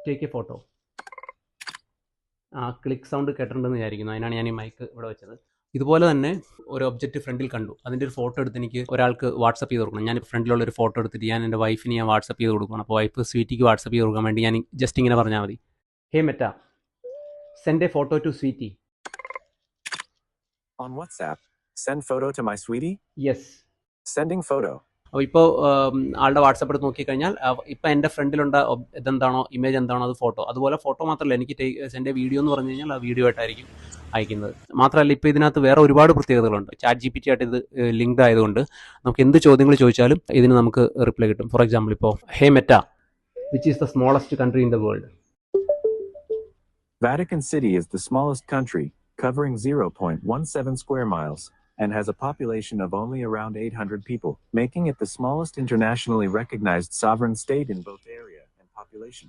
Take A photo. ആ click sound കേട്ടിട്ടുണ്ടെന്ന് വിചാരിക്കുന്നു. അതിനാണ് ഞാൻ ഈ മൈക്ക് ഇവിടെ വെച്ചത്. ഇതുപോലെ തന്നെ ഒരു ഒബ്ജക്റ്റ് ഫ്രണ്ടിൽ കണ്ടു. അതിൻ്റെ ഒരു ഫോട്ടോ എടുത്ത് എനിക്ക് ഒരാൾക്ക് വാട്സപ്പ് ചെയ്ത് കൊടുക്കണം. ഞാൻ ഫ്രണ്ടിലുള്ള ഒരു ഫോട്ടോ എടുത്തിട്ട് ഞാൻ എൻ്റെ വൈഫിന് ഞാൻ വാട്സപ്പ് ചെയ്ത് കൊടുക്കണം. അപ്പോൾ വൈഫ് സ്വീറ്റിക്ക് വാട്സപ്പ് ചെയ്ത് കൊടുക്കാൻ വേണ്ടി ഞാൻ ജസ്റ്റ് ഇങ്ങനെ പറഞ്ഞാൽ മതി, hey Meta, send a photo to sweetie. On WhatsApp, send photo to my sweetie. Yes. Sending photo. അപ്പോൾ ഇപ്പോൾ ആളുടെ വാട്സപ്പ് എടുത്ത് നോക്കിക്കഴിഞ്ഞാൽ ഇപ്പം എൻ്റെ ഫ്രണ്ടിലുള്ള ഇതെന്താണോ, ഇമേജ് എന്താണോ അത് ഫോട്ടോ. അതുപോലെ ഫോട്ടോ മാത്രമല്ല, എനിക്ക് എൻ്റെ വീഡിയോ എന്ന് പറഞ്ഞു കഴിഞ്ഞാൽ ആ വീഡിയോ ആയിട്ടായിരിക്കും അയക്കുന്നത്. മാത്രമല്ല ഇപ്പോൾ ഇതിനകത്ത് വേറെ ഒരുപാട് പ്രത്യേകതകളുണ്ട്. ചാറ്റ് GPT ആയിട്ട് ഇത് ലിങ്ക്ഡ് ആയതുകൊണ്ട് നമുക്ക് എന്ത് ചോദ്യങ്ങൾ ചോദിച്ചാലും ഇതിന് നമുക്ക് റിപ്ലൈ കിട്ടും. ഫോർ എക്സാമ്പിൾ ഇപ്പോൾ hey Meta, which is the smallest country in the world. Vatican City is the smallest country, covering 0.17 square miles, and has a population of only around 800 people, making it the smallest internationally recognized sovereign state in both area and population.